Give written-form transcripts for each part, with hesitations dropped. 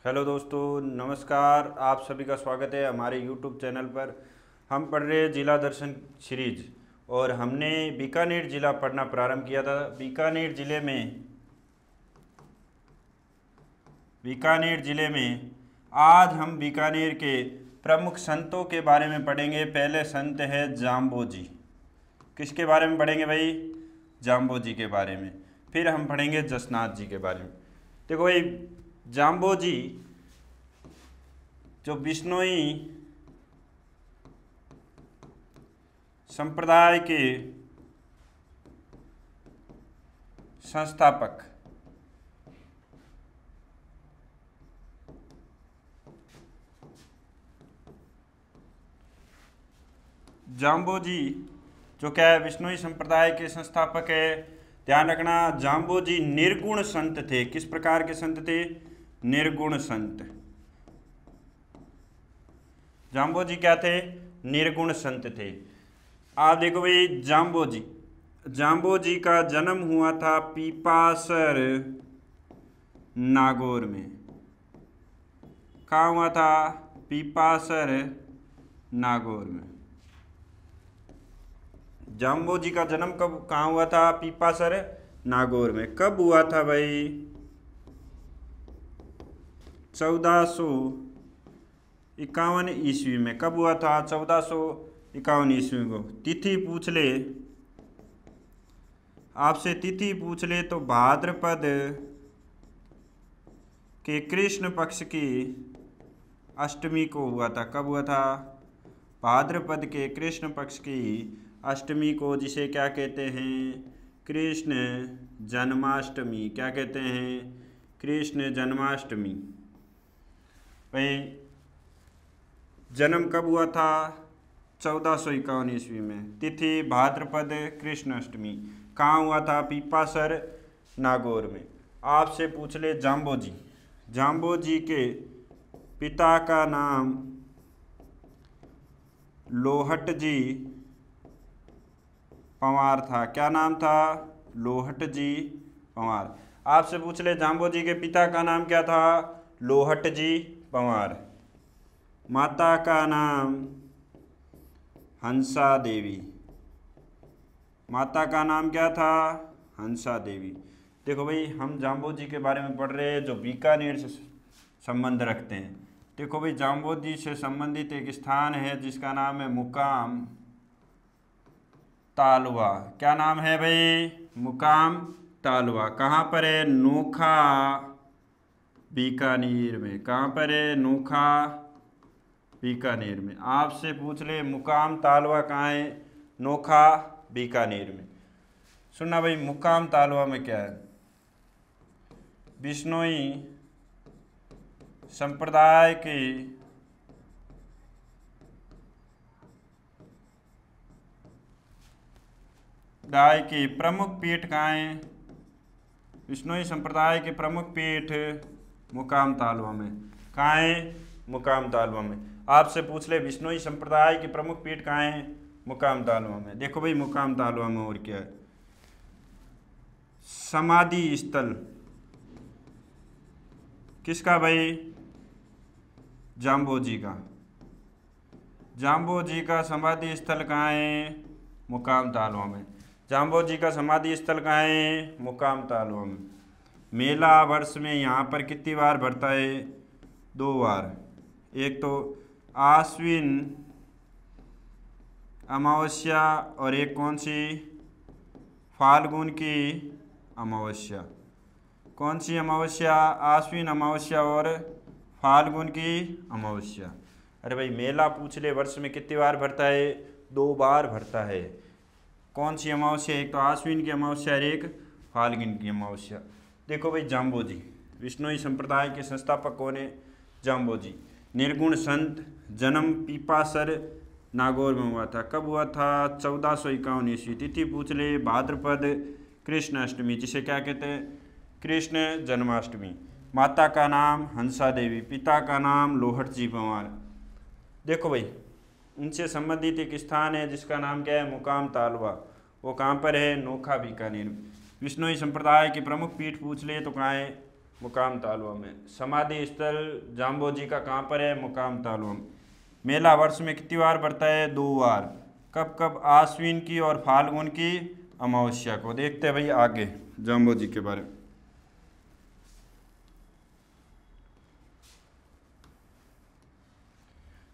Hello दोस्तों, नमस्कार। आप सभी का स्वागत है हमारे यूट्यूब चैनल पर। हम पढ़ रहे हैं जिला दर्शन सीरीज और हमने बीकानेर जिला पढ़ना प्रारंभ किया था। बीकानेर जिले में आज हम बीकानेर के प्रमुख संतों के बारे में पढ़ेंगे। पहले संत है जाम्बो जी। किसके बारे में पढ़ेंगे भाई? जाम्बो जी के बारे में। फिर हम पढ़ेंगे जसनाथ जी के बारे में। देखो भाई, जाम्बो जी जो बिश्नोई संप्रदाय के संस्थापक जाम्बो जी जो क्या है, बिश्नोई संप्रदाय के संस्थापक है। ध्यान रखना, जाम्बो जी निर्गुण संत थे। किस प्रकार के संत थे? निर्गुण संत। जाम्बो जी क्या थे? निर्गुण संत थे। आप देखो भाई, जाम्बो जी का जन्म हुआ था पीपासर नागौर में। कहाँ हुआ था? पीपासर नागौर में। जाम्बो जी का जन्म कहाँ हुआ था? पीपासर नागौर में। कब हुआ था भाई? 1451 ईस्वी में। कब हुआ था? 1451 ईस्वी को। तिथि पूछ ले आपसे, तिथि पूछ ले तो भाद्रपद के कृष्ण पक्ष की अष्टमी को हुआ था। कब हुआ था? भाद्रपद के कृष्ण पक्ष की अष्टमी को, जिसे क्या कहते हैं? कृष्ण जन्माष्टमी। क्या कहते हैं? कृष्ण जन्माष्टमी। भाई जन्म कब हुआ था? 1451 ईस्वी में। तिथि भाद्रपद कृष्ण अष्टमी। कहाँ हुआ था? पीपासर नागौर में। आपसे पूछ ले जाम्बो जी के पिता का नाम लोहट जी पंवार था। क्या नाम था? लोहट जी पंवार। आपसे पूछ ले जाम्बो जी के पिता का नाम क्या था? लोहट जी पंवार। माता का नाम हंसा देवी। माता का नाम क्या था? हंसा देवी। देखो भाई, हम जाम्बो जी के बारे में पढ़ रहे हैं जो बीकानेर से संबंध रखते हैं। देखो भाई, जाम्बो जी से संबंधित एक स्थान है जिसका नाम है मुकाम तालवा। क्या नाम है भाई? मुकाम तालवा। कहाँ पर है? नोखा बीकानेर में। कहाँ पर है? नोखा बीकानेर में। आपसे पूछ ले मुकाम तालवा कहाँ है? नोखा बीकानेर में। सुनना भाई, मुकाम तालवा में क्या है? बिश्नोई संप्रदाय के प्रमुख पीठ कहाँ है? बिश्नोई संप्रदाय के प्रमुख पीठ मुकाम तालवा में। कहाँ है? मुकाम तालवा में। आपसे पूछ ले बिश्नोई संप्रदाय के प्रमुख पीठ कहाँ है? मुकाम तालवा में। देखो भाई, मुकाम तालवा में और क्या है? समाधि स्थल। किसका भाई? जाम्बो जी का। जाम्बो जी का समाधि स्थल कहाँ है? मुकाम तालवा में। जाम्बो जी का समाधि स्थल कहाँ है? मुकाम तालवा में। मेला वर्ष में यहाँ पर कितनी बार भरता है? 2 बार। एक तो आश्विन अमावस्या और एक कौन सी? फाल्गुन की अमावस्या। कौन सी अमावस्या? आश्विन अमावस्या और फाल्गुन की अमावस्या। अरे भाई, मेला पूछ ले वर्ष में कितनी बार भरता है? 2 बार भरता है। कौन सी अमावस्या? एक तो आश्विन की अमावस्या और एक फाल्गुन की अमावस्या। देखो भाई, जाम्बो जी बिश्नोई संप्रदाय के संस्थापक कौन है? जाम्बो जी। निर्गुण संत। जन्म पीपासर नागौर में हुआ था। कब हुआ था? 1451 ईस्वी। तिथि पूछ ले भाद्रपद कृष्ण अष्टमी, जिसे क्या कहते हैं? कृष्ण जन्माष्टमी। माता का नाम हंसा देवी। पिता का नाम लोहट जी पंवार। देखो भाई, उनसे संबंधित एक स्थान है जिसका नाम क्या है? मुकाम तालवा। वो कहाँ पर है? नोखा बीकानेर। बिश्नोई संप्रदाय के प्रमुख पीठ पूछ ले तो कहाँ है? मुकाम तालुआ में। समाधि स्थल जाम्बोजी का कहाँ पर है? मुकाम तालुआ में। मेला वर्ष में कितनी बार बढ़ता है? 2 बार। कब कब? आश्विन की और फाल्गुन की अमावस्या को। देखते हैं भाई आगे जाम्बोजी के बारे में।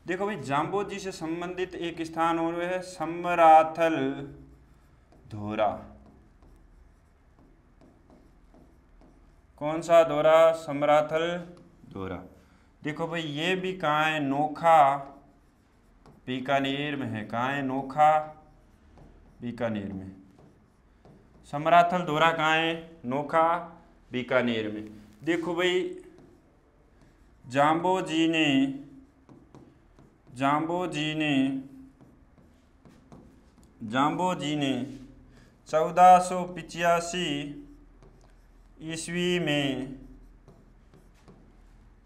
देखो भाई जाम्बोजी से संबंधित एक स्थान और है समराथल धोरा। कौन सा धोरा? समराथल धोरा। देखो भाई ये भी कहाँ है? नोखा बीकानेर में है। कहाँ है? नोखा बीकानेर में। समराथल धोरा कहाँ है? नोखा बीकानेर में। देखो भाई जाम्बोजी ने 1485 ईस्वी में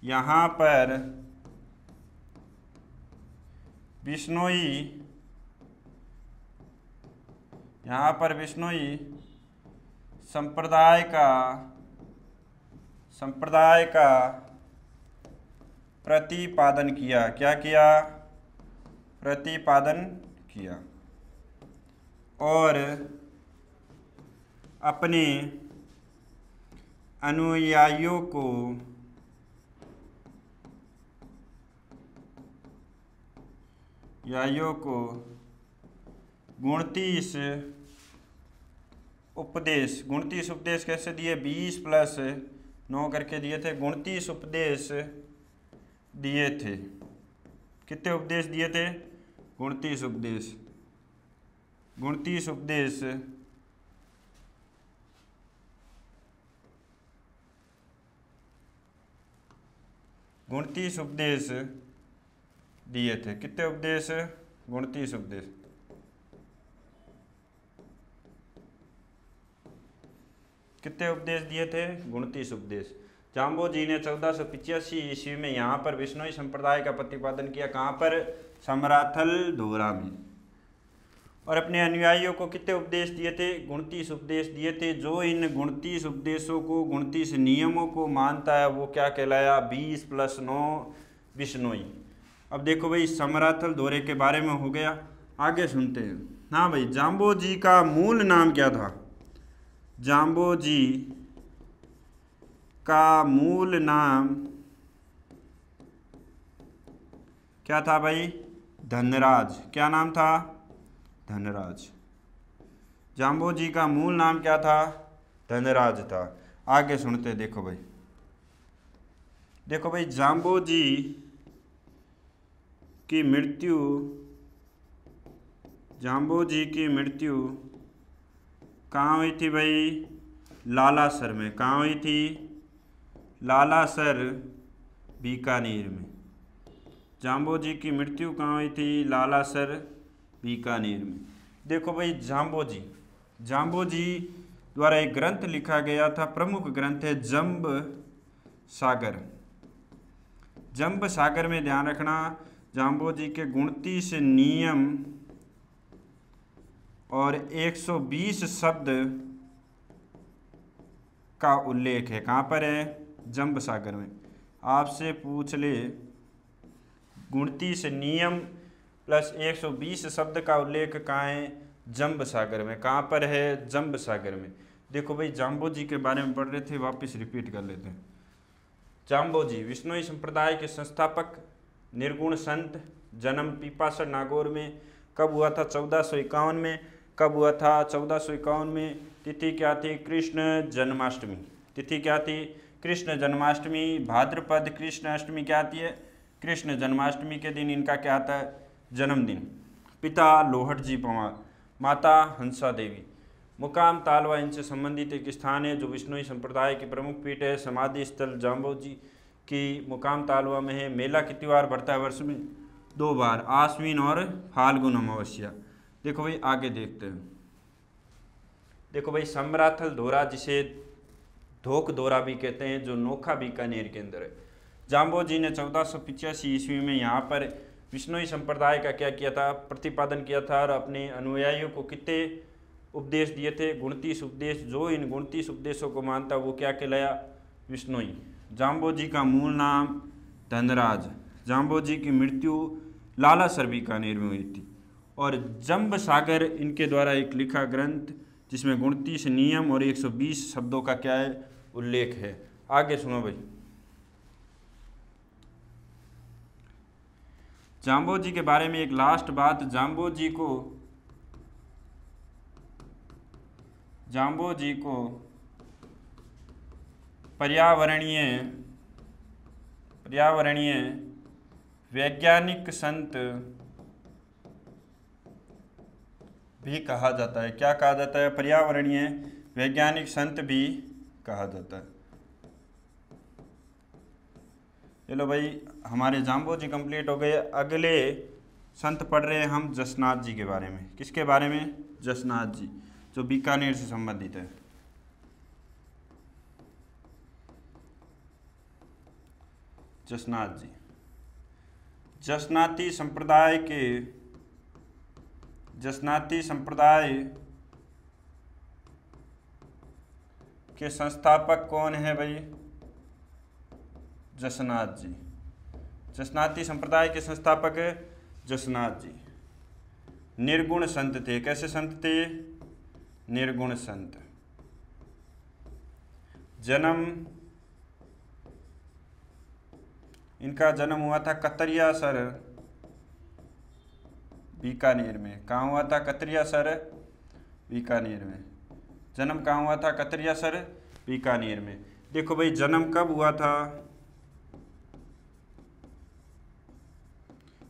यहाँ पर बिश्नोई संप्रदाय का प्रतिपादन किया। क्या किया? प्रतिपादन किया। और अपने अनुयायियों को गुणतीस उपदेश कैसे दिए? 20 + 9 करके दिए थे। 29 उपदेश दिए थे। कितने उपदेश दिए थे? 29 उपदेश। 29 उपदेश दिए थे। कितने उपदेश? 29 उपदेश। कितने उपदेश दिए थे? 29 उपदेश। जाम्बोजी ने 1485 ईस्वी में यहाँ पर बिश्नोई संप्रदाय का प्रतिपादन किया। कहाँ पर? समराथल धोरा में। और अपने अनुयायियों को कितने उपदेश दिए थे? 29 उपदेश दिए थे। जो इन 29 उपदेशों को, 29 नियमों को मानता है वो क्या कहलाया? 20 + 9 बिश्नोई। अब देखो भाई समराथल धोरे के बारे में हो गया। आगे सुनते हैं। हाँ भाई जाम्बोजी का मूल नाम क्या था? जाम्बोजी का मूल नाम क्या था भाई? धनराज। क्या नाम था? धनराज। जाम्बोजी का मूल नाम क्या था? धनराज था। आगे सुनते देखो भाई जाम्बोजी की मृत्यु कहाँ हुई थी भाई? लालासर में। कहाँ हुई थी? लालासर बीकानेर में। जाम्बोजी की मृत्यु कहाँ हुई थी? लालासर बीकानेर में। देखो भाई जाम्बोजी द्वारा एक ग्रंथ लिखा गया था। प्रमुख ग्रंथ है जंब सागर में ध्यान रखना जाम्बोजी के 29 नियम और 120 शब्द का उल्लेख है। कहाँ पर है? जंब सागर में। आपसे पूछ ले 29 नियम + 120 शब्द का उल्लेख कहाँ है? जंब सागर में। कहाँ पर है? जंब सागर में। देखो भाई जाम्बोजी के बारे में पढ़ रहे थे, वापस रिपीट कर लेते हैं। जाम्बोजी बिश्नोई संप्रदाय के संस्थापक, निर्गुण संत। जन्म पीपासर नागौर में। कब हुआ था? 1451 में। कब हुआ था? 1451 में। तिथि क्या थी? कृष्ण जन्माष्टमी। तिथि क्या थी? कृष्ण जन्माष्टमी। भाद्रपद कृष्ण अष्टमी क्या आती है? कृष्ण जन्माष्टमी के दिन इनका क्या आता है? जन्मदिन। पिता लोहट जी पंवार, माता हंसा देवी। मुकाम तालवा इनसे संबंधित एक स्थान है जो बिश्नोई संप्रदाय की प्रमुख पीठ है। समाधि स्थल जाम्बोजी की मुकाम तालवा में है। मेला कितनी बार बढ़ता है वर्ष में? 2 बार, आश्विन और फाल्गुन अमावस्या। देखो भाई आगे देखते हैं। देखो भाई समराथल धोरा, जिसे धोक धोरा भी कहते हैं, जो नोखा बीकानेर के अंदर है। जाम्बोजी ने 1485 ईस्वी में यहाँ पर बिश्नोई संप्रदाय का क्या किया था? प्रतिपादन किया था। और अपने अनुयायियों को कितने उपदेश दिए थे? 29 उपदेश। जो इन 29 उपदेशों को मानता वो क्या कहलाया? विश्नोई। जाम्बोजी का मूल नाम धनराज। जाम्बोजी की मृत्यु लालासर बीकानेर में हुई थी। और जंब सागर इनके द्वारा एक लिखा ग्रंथ जिसमें 29 नियम और 120 शब्दों का क्या है, उल्लेख है। आगे सुनो भाई। जाम्बोजी के बारे में एक लास्ट बात, जाम्बोजी को पर्यावरणीय वैज्ञानिक संत भी कहा जाता है। क्या कहा जाता है? पर्यावरणीय वैज्ञानिक संत भी कहा जाता है। चलो भाई, हमारे जाम्बोजी कंप्लीट हो गए। अगले संत पढ़ रहे हैं हम जसनाथ जी के बारे में। किसके बारे में? जसनाथ जी, जो बीकानेर से संबंधित है। जसनाथ जी जसनाती संप्रदाय के संस्थापक कौन है भाई? जसनाथ जी। जसनाती संप्रदाय के संस्थापक जसनाथ जी निर्गुण संत थे। कैसे संत थे? निर्गुण संत। इनका जन्म हुआ था कतरियासर बीकानेर में। कहाँ हुआ था? कतरियासर बीकानेर में। जन्म कहाँ हुआ था? कतरियासर बीकानेर में। देखो भाई, जन्म कब हुआ था?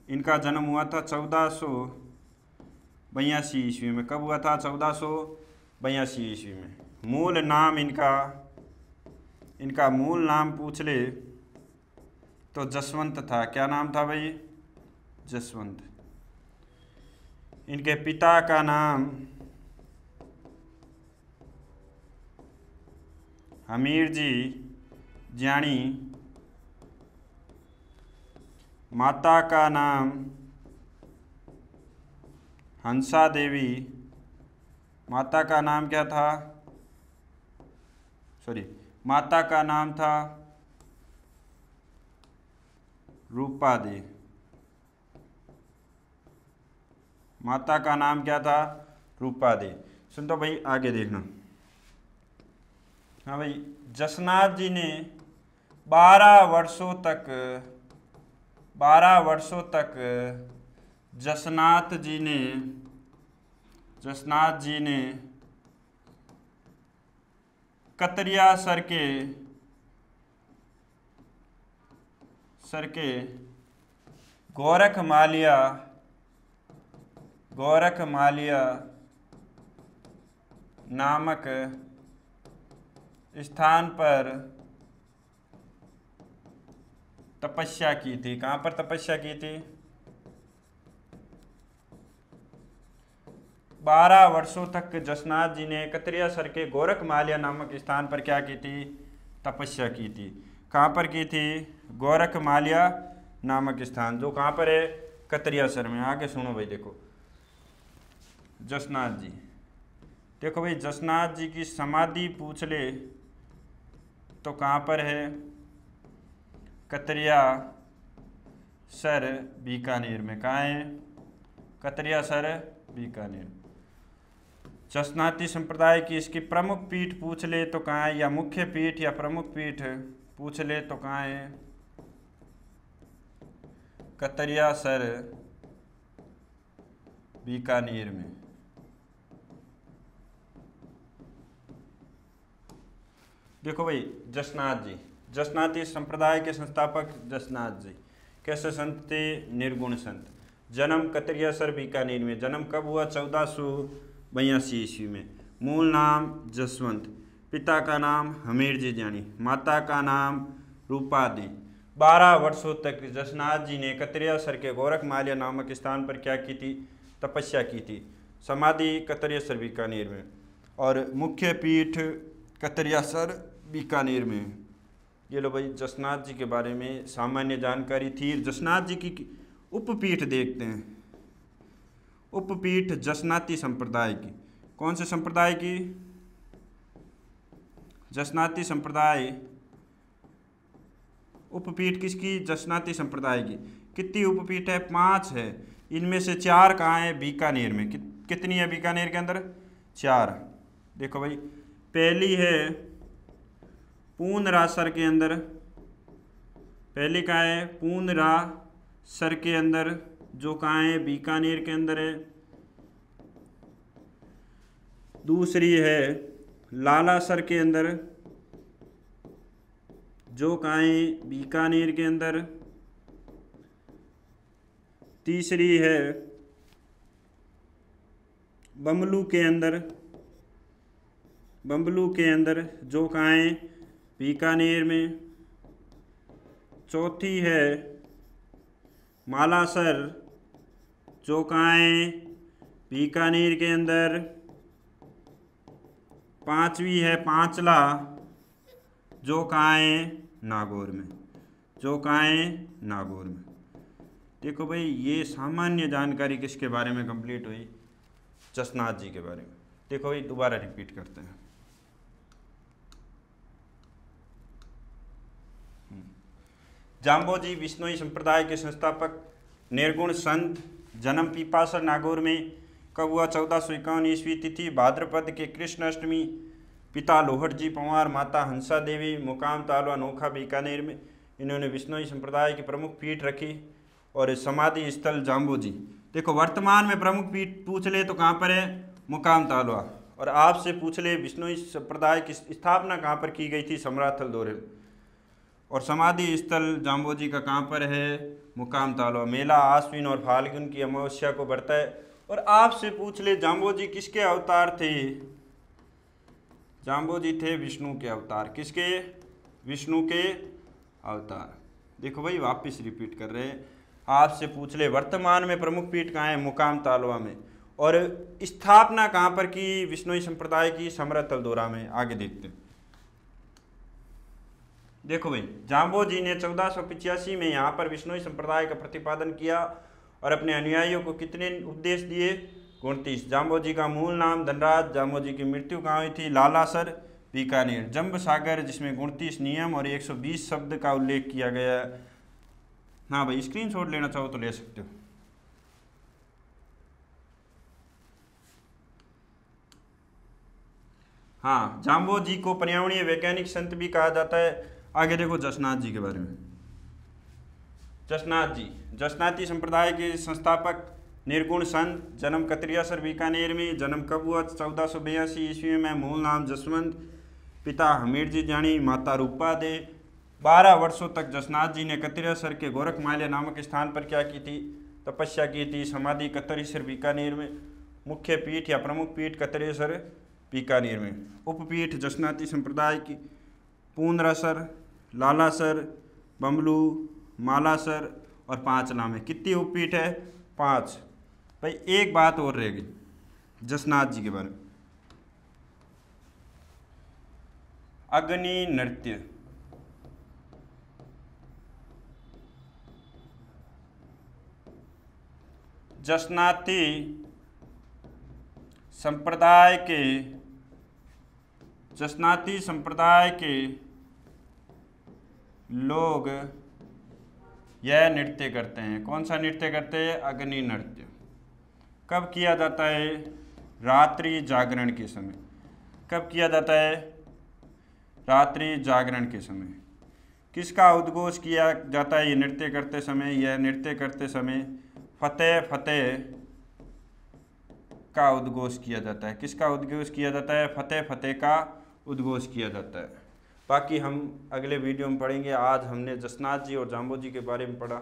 इनका जन्म हुआ था 1482 ईस्वी में। कब हुआ था? 1482 ईस्वी में। मूल नाम इनका मूल नाम पूछ ले तो जसवंत था। क्या नाम था भाई? जसवंत। इनके पिता का नाम हमीर जी ज्ञानी, माता का नाम हंसा देवी। माता का नाम क्या था? माता का नाम था रूपा दे। माता का नाम क्या था? रूपा दे। सुन तो भाई, आगे देखना। हाँ भाई, जसनाथ जी ने 12 वर्षों तक जसनाथ जी ने कतरियासर के गोरखमालिया नामक स्थान पर तपस्या की थी। कहाँ पर तपस्या की थी? 12 वर्षों तक जसनाथ जी ने कतरियासर के गोरखमालिया नामक स्थान पर क्या की थी? तपस्या की थी। कहाँ पर की थी? गोरखमालिया नामक स्थान, जो कहाँ पर है? कतरियासर में। आगे सुनो भाई। देखो जसनाथ जी, देखो भाई, जसनाथ जी की समाधि पूछ ले तो कहाँ पर है? कतरियासर बीकानेर में। कहाँ है? कतरियासर बीकानेर। जसनाती संप्रदाय की इसकी प्रमुख पीठ पूछ ले तो कहाँ है? या मुख्य पीठ या प्रमुख पीठ पूछ ले तो कहाँ है? कतरियासर बीकानेर में। देखो भाई, जसनाती संप्रदाय के संस्थापक जसनाथ जी कैसे संत थे? निर्गुण संत। जन्म कतरियासर बीकानेर में। जन्म कब हुआ? 1482 ईस्वी में। मूल नाम जसवंत। पिता का नाम हमीर जी ज्ञानी, माता का नाम रूपा दी। 12 वर्षों तक जसनाथ जी ने कतरियासर के गोरखमालिया नामक स्थान पर क्या की थी? तपस्या की थी। समाधि कतरियासर बीकानेर में और मुख्य पीठ कतरियासर बीकानेर में। ये लो भाई, जसनाथ जी के बारे में सामान्य जानकारी थी। जसनाथ जी की उपपीठ देखते हैं। उपपीठ जसनाती संप्रदाय की। कौन से संप्रदाय की? जसनाती संप्रदाय उपपीठ किसकी? जसनाती संप्रदाय की। कितनी उपपीठ है? 5 है। इनमें से 4 कहाँ है? बीकानेर में। कितनी है बीकानेर के अंदर? 4। देखो भाई, पहली है पूर्णरासर के अंदर। पहली कहाँ है? पूर्णरासर के अंदर, जो कहाँ है? बीकानेर के अंदर है। दूसरी है लालासर के अंदर, जो कहाँ है? बीकानेर के अंदर। तीसरी है बम्बलू के अंदर, बम्बलू के अंदर, जो कहाँ है? बीकानेर में। चौथी है मालासर, जो कहाँ है? बीकानेर के अंदर। पांचवी है पांचला, जो कहाँ है? नागौर में। जो कहाँ है? नागौर में। देखो भाई, ये सामान्य जानकारी किसके बारे में कंप्लीट हुई? जसनाथ जी के बारे में। देखो भाई, दोबारा रिपीट करते हैं। जाम्बोजी विश्नोई संप्रदाय के संस्थापक, निर्गुण संत, जन्म पीपासर नागौर में। कब हुआ? 1451 ईस्वी। तिथि भाद्रपद के कृष्ण अष्टमी। पिता लोहट जी पंवार, माता हंसा देवी। मुकाम तालवा नोखा बीकानेर में। इन्होंने विश्नोई संप्रदाय की प्रमुख पीठ रखी। और समाधि स्थल जाम्बोजी। देखो, वर्तमान में प्रमुख पीठ पूछ ले तो कहाँ पर है? मुकाम तालवा। और आपसे पूछ ले विश्नोई संप्रदाय की स्थापना कहाँ पर की गई थी? समराथल दोरेल। और समाधि स्थल जाम्बोजी का कहाँ पर है? मुकाम तालवा। मेला आश्विन और फाल्गुन की अमावस्या को बढ़ता है। और आपसे पूछ ले जाम्बोजी किसके अवतार थे? जाम्बोजी थे विष्णु के अवतार। किसके? विष्णु के अवतार। देखो भाई, वापस रिपीट कर रहे हैं। आपसे पूछ ले वर्तमान में प्रमुख पीठ कहाँ है? मुकाम तालवा में। और स्थापना कहाँ पर की विश्नोई संप्रदाय की? समराथल दोरा में। आगे देखते हैं। देखो भाई, जाम्बोजी ने 1485 में यहाँ पर विश्नोई संप्रदाय का प्रतिपादन किया और अपने अनुयायियों को कितने उपदेश दिए? 29। जाम्बोजी का मूल नाम धनराज। जाम्बोजी की मृत्यु कहाँ हुई थी? लालासर, बीकानेर। जंब सागर, जिसमें 29 नियम और 120 शब्द का उल्लेख किया गया है। हाँ भाई, स्क्रीनशॉट लेना चाहो तो ले सकते हो। हाँ, जाम्बोजी को पर्यावरणीय वैज्ञानिक संत भी कहा जाता है। आगे देखो जसनाथ जी के बारे में। जसनाथ जी जसनाती संप्रदाय के संस्थापक, निर्गुण संत, जन्म कतरियासर बीकानेर में। जन्म कब हुआ? 1482 ईस्वी में। मूल नाम जसवंत। पिता हमीर जी जानी, माता रूपा दे। 12 वर्षों तक जसनाथ जी ने कतरियासर के गोरखमाल्या नामक स्थान पर क्या की थी? तपस्या की थी। समाधि कतरियासर बीकानेर में। मुख्य पीठ या प्रमुख पीठ कतरियासर बीकानेर में। उपपीठ जसनाती संप्रदाय की पूर्णरासर, लालासर, बम्बलू, मालासर और पांचला में। कितनी उपपीठ है? 5। भाई, एक बात और रहेगी जसनाथ जी के बारे में। अग्नि नृत्य। जसनाती संप्रदाय के लोग यह नृत्य करते हैं। कौन सा नृत्य करते हैं? अग्नि नृत्य। कब किया जाता है? रात्रि जागरण के समय। कब किया जाता है? रात्रि जागरण के समय। किसका उद्घोष किया जाता है ये नृत्य करते समय? यह नृत्य करते समय फतेह फतेह का उद्घोष किया जाता है। किसका उद्घोष किया जाता है? फतेह फतेह का उद्घोष किया जाता है। बाकी हम अगले वीडियो में पढ़ेंगे। आज हमने जसनाथ जी और जाम्बोजी के बारे में पढ़ा।